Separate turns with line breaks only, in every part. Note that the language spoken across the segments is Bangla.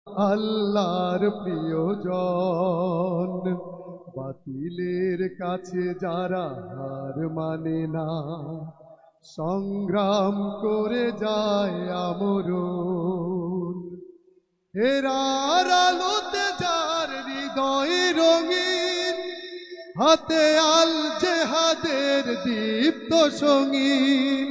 আল্লাহর প্রিয়জন, বাতিলের কাছে যারা হার মানে না, সংগ্রাম করে যায় আমরণ। হেরার আলোতে যার হৃদয় রঙিন, হাতে আল জেহাদের দীপ্ত সঙ্গীন।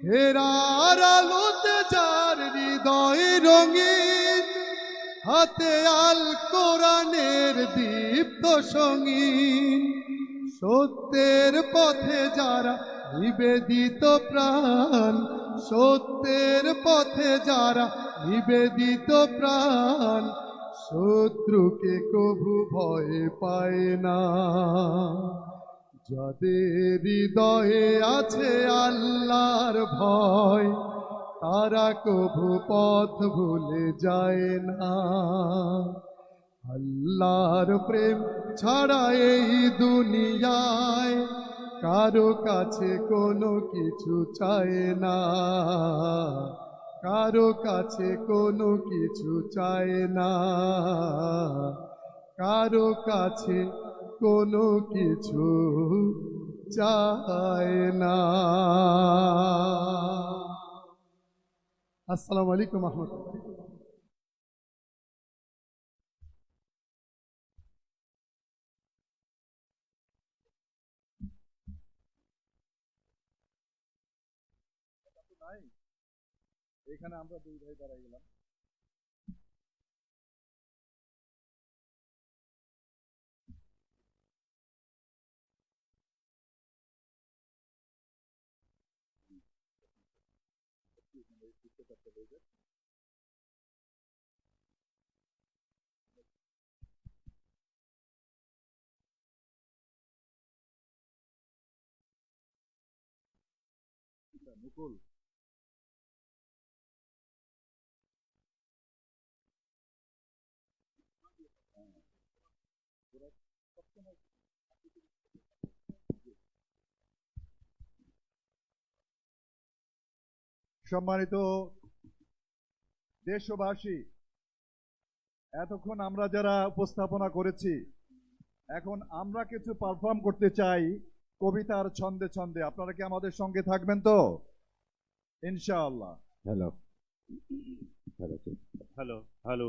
হেরার আলোতে যার হৃদয় রঙিন, হাতে আল কোরআনের দীপ্ত সঙ্গীন। সত্যের পথে যারা নিবেদিত প্রাণ, সত্যের পথে যারা নিবেদিত প্রাণ, শত্রুকে কভু ভয় পায় না। যাদের হৃদয়ে আছে আল্লাহর ভয়, তারা কভু পথ ভুলে যায় না। আল্লাহর প্রেম ছাড়া এই দুনিয়ায় কারো কাছে কোনো কিছু চায় না, কারো কাছে কোনো কিছু চায় না, কারো কাছে কোনো কিছু চায় না। আসসালামু আলাইকুম রহমতুল্লাহ।
এখানে আমরা দুই ভাই দাঁড়াই গেলাম। মুকুল, সম্মানিত দেশবাসী, এতক্ষণ আমরা যারা উপস্থাপনা করেছি, এখন আমরা কিছু পারফর্ম করতে চাই কবিতার ছন্দে ছন্দে। আপনারা কি আমাদের সঙ্গে থাকবেন তো? ইনশাআল্লাহ।
Hello hello
hello hello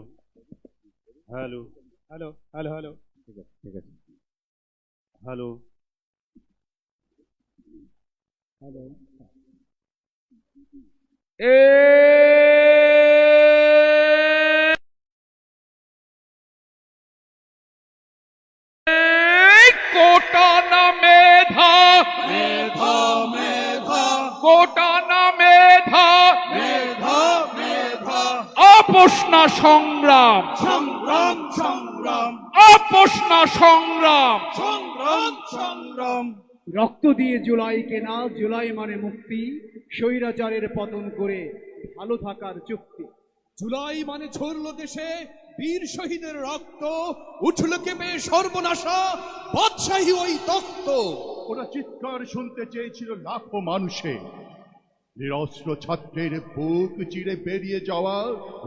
hello hello hello hello
ঠিক আছে ঠিক আছে
হ্যালো
হ্যালো।
কোটা না মেধা, মেধা মেধা, কোটা না মেধা, মেধা মেধা, আপোষ না সংগ্রাম, সংগ্রাম সংগ্রাম, আপোষ না সংগ্রাম, সংগ্রাম সংগ্রাম।
রক্ত দিয়ে জুলাই কেনা, জুলাই মানে মুক্তি, স্বৈরাচারের পতন করে ভালো থাকার চুক্তি।
জুলাই মানে ঝরল দেশে বীর শহীদের রক্ত, উঠল কেঁপে সর্বনাশা বাদশাহী ওই তখ্ত।
ওরা চিৎকার শুনতে চেয়েছিল লাখো মানুষে, নিরস্ত্র ছাত্রের বুক চিরে বেরিয়ে যাওয়া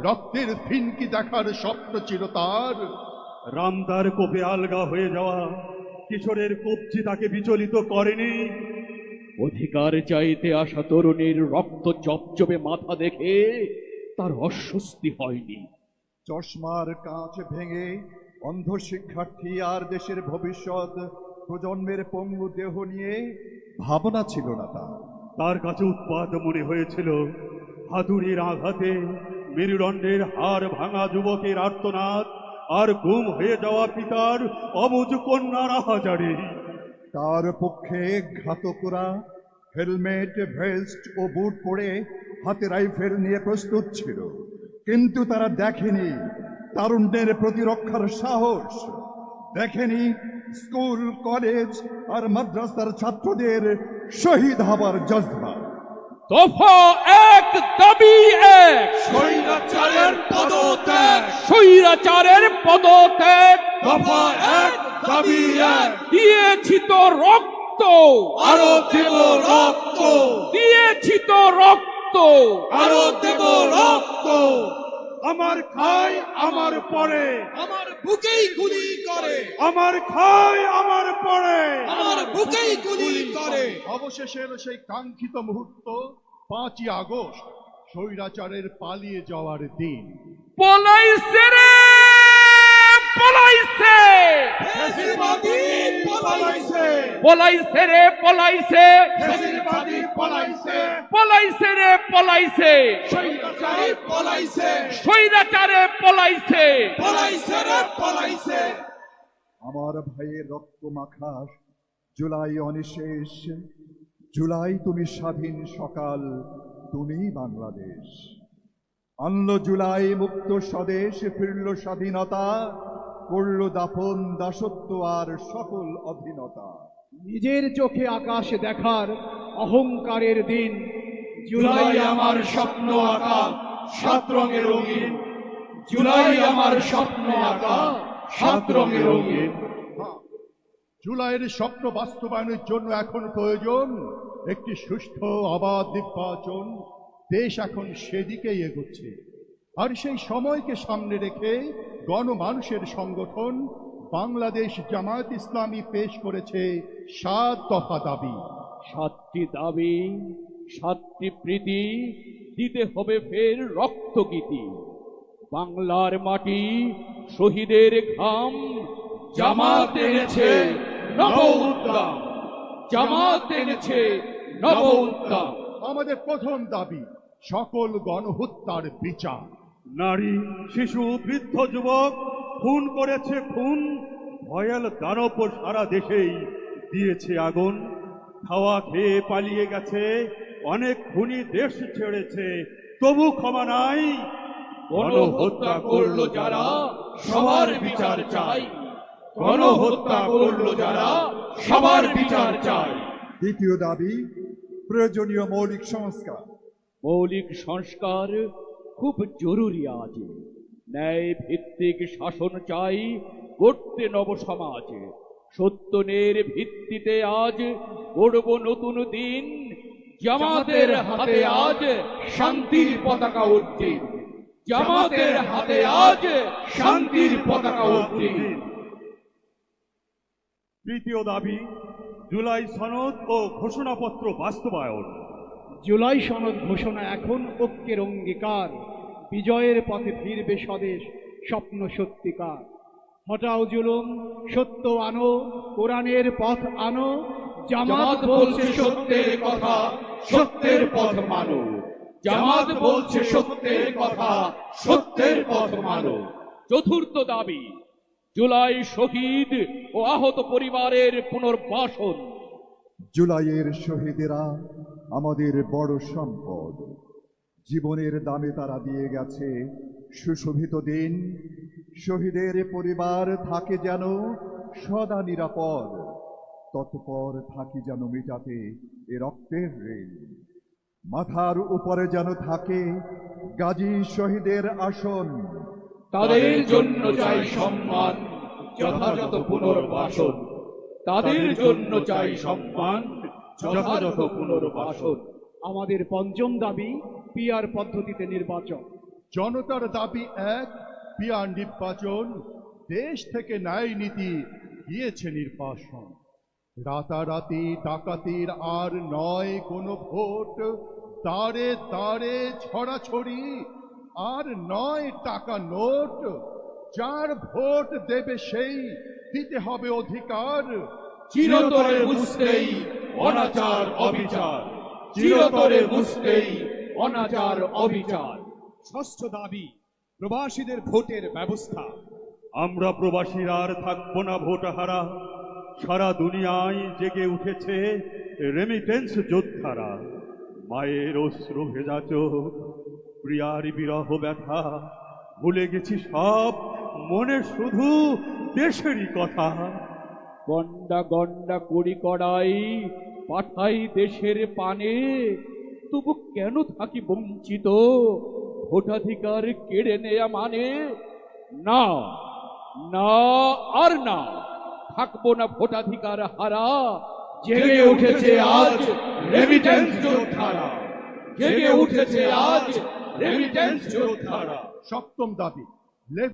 রক্তের ফিনকি দেখার স্বপ্ন ছিল তার।
রামদার কোপে আলগা হয়ে যাওয়া কিশোরের কবজি তাকে বিচলিত করেনি।
অধিকার চাইতে আসা তরুণীর রক্ত চপচপে মাথা দেখে তার অস্বস্তি হয়নি।
চশমার কাঁচ ভেঙে অন্ধ শিক্ষার্থী আর দেশের ভবিষ্যৎ প্রজন্মের পঙ্গু দেহ নিয়ে ভাবনা ছিল না তার।
তার কাছে উৎপাত মনে হয়েছিল হাতুড়ির আঘাতে মেরুদণ্ডের হাড় ভাঙা যুবকের আর্তনাদ, আর গুম হয়ে যাওয়া পিতার অবুঝ কন্যার আহাজারি।
তার পক্ষে ঘাতকরা হেলমেট, ভেস্ট ও বুট পরে হাতে রাইফেল নিয়ে প্রস্তুত ছিল, কিন্তু তারা দেখেনি তারুণ্যের প্রতিরক্ষার সাহস, দেখেনি স্কুল, কলেজ আর মাদ্রাসার ছাত্রদের শহীদ হবার জজবা।
দফা এক, দাবি এক,
স্বৈরাচারের পদত্যাগ,
স্বৈরাচারের পদত্যাগ।
দফা এক, দাবি এক,
দিয়েছি তো রক্ত,
আরো দেব রক্ত,
দিয়েছি তো রক্ত,
আরো দেব রক্ত।
আমার খায় আমার পরে,
আমার বুকেই গুলি করে,
আমার খায় আমার পরে,
আমার বুকেই গুলি করে।
অবশেষে এলো সেই কাঙ্ক্ষিত মুহূর্ত, 5ই আগস্ট, স্বৈরাচারের পালিয়ে যাওয়ার দিন।
পলাইছে রে পলাইছে,
ফ্যাসিবাদী পলাইছে,
পলাইছে রে পলাইছে,
ফ্যাসিবাদী পলাইছে,
পলাইছে রে পলাইছে,
স্বৈরাচারী পলাইছে,
স্বৈরাচারে পলাইছে।
পলাইছে রে পলাইছে।
আমার ভাইয়ের রক্ত মাখা জুলাই অনিশেষ, জুলাই তুমি স্বাধীন সকাল, তুমি বাংলাদেশ। আনলো জুলাই মুক্ত স্বদেশ, ফিরল স্বাধীনতা, করল দাফন দাসত্ব আর সকল অধীনতা।
নিজের চোখে আকাশ দেখার অহংকারের দিন, জুলাই আমার স্বপ্ন আঁকা 7 রঙের রঙিন, জুলাই আমার স্বপ্ন আঁকা 7 রঙের রঙিন।
জুলাইয়ের স্বপ্ন বাস্তবায়নের জন্য এখন প্রয়োজন একটি সুষ্ঠু অবাধ নির্বাচন। দেশ এখন সেদিকেই এগোচ্ছে, আর সেই সময়কে সামনে রেখে গণমানুষের সংগঠন বাংলাদেশ জামায়াত ইসলামী পেশ করেছে 7 দফা দাবি।
7টি দাবি, 7টি প্রীতি, দিতে হবে ফের রক্তগীতি। বাংলার মাটি, শহীদের ঘাম, জামাত এনেছে নব উদ্যম, জামাত এনেছে নব উদ্যম।
আমাদের প্রথম দাবি সকল গণহত্যার বিচার।
নারী, শিশু, বৃদ্ধ, যুবক খুন করেছে খুন, ভয়াল দানব সারা দেশেই দিয়েছে আগুন। খাওয়া খেয়ে পালিয়ে গেছে, অনেক খুনি দেশ ছেড়েছে, তবু ক্ষমা নাই।
গণহত্যা করলো যারা, সবার বিচার চাই। গণহত্যা করলো যারা, সবার বিচার চাই।
দ্বিতীয় দাবি প্রয়োজনীয় মৌলিক সংস্কার।
মৌলিক সংস্কার খুব জরুরি আজ। ন্যায় ভিত্তিক শাসন চাই গড়তে নব সমাজ। সত্যনের ভিত্তিতে আজ গড়ব নতুন দিন, জামাতের হাতে আজ শান্তির পতাকা উড্ডীন, জামাতের হাতে আজ শান্তির পতাকা উড্ডীন।
তৃতীয় দাবি জুলাই সনদ ও ঘোষণাপত্র বাস্তবায়ন।
জুলাই সনদ ঘোষণা এখন ঐক্যের অঙ্গীকার, বিজয়ের পথে ফিরবে স্বদেশ, স্বপ্ন সত্যিকার। হটাও জুলুম, সত্য আনো, কোরআনের পথ আনো, জামাত বলছে সত্যের কথা, সত্যের পথ মানো।
জামাত বলছে সত্যের কথা, সত্যের পথ মানো। চতুর্থ দাবি জুলাই শহীদ ও আহত পরিবারের পুনর্বাসন।
জুলাইয়ের শহীদেরা আমাদের বড় সম্পদ, জীবনের দামে তারা দিয়ে গেছে সুশোভিত দিন। শহীদের পরিবার থাকে যেন সদা নিরাপদ, তৎপর থাকি যেন মিটাতে এ রক্তের ঋণ। মাথার উপরে যেন থাকে গাজী শহীদের আসন,
তাদের জন্য চাই সম্মান, যথাযথ পুনর্বাসন। তাদের জন্য চাই সম্মান, যথাযথ পুনর্বাসন।
আমাদের পঞ্চম দাবি পিআর পদ্ধতিতে নির্বাচন।
জনতার দাবি এক, পিয়ার নির্বাচন। দেশ থেকে ন্যায় নীতি দিয়েছে নির্বাসন। রাতারাতি ডাকাতির আর নয় কোনো ভোট, দাঁড়ে দাঁড়ে ছড়াছড়ি আর নয় টাকা নোট। যার ভোট দেবে সেই দিতে হবে অধিকার।
চিরতরে বুঝতেই অনাচার অবিচার, চিরতরে বুঝতেই অনাচার অবিচার।
ষষ্ঠ দাবি প্রবাসীদের ভোটের ব্যবস্থা।
আমরা প্রবাসীরা আর থাকবো না ভোটহারা, সারা দুনিয়ায় জেগে উঠেছে রেমিটেন্স যোদ্ধারা। মায়ের অশ্রু ভেজা চোখ, প্রিয়ার বিরহ ব্যথা, ভুলে গেছি সব, মনে শুধু দেশেরই কথা।
গন্ডা গন্ডা কড়ি কড়াই পাঠাই দেশের পানে, তবু কেন থাকি বঞ্চিত ভোটাধিকার কেড়ে নেয়া মানে? না, না আর না, থাকবো না ভোটাধিকার হারা।
জেগে উঠেছে আজ
রেমিটেন্স যোদ্ধারা, জেগে উঠেছে আজ
রেমিটেন্স যোদ্ধারা।
সপ্তম দাবি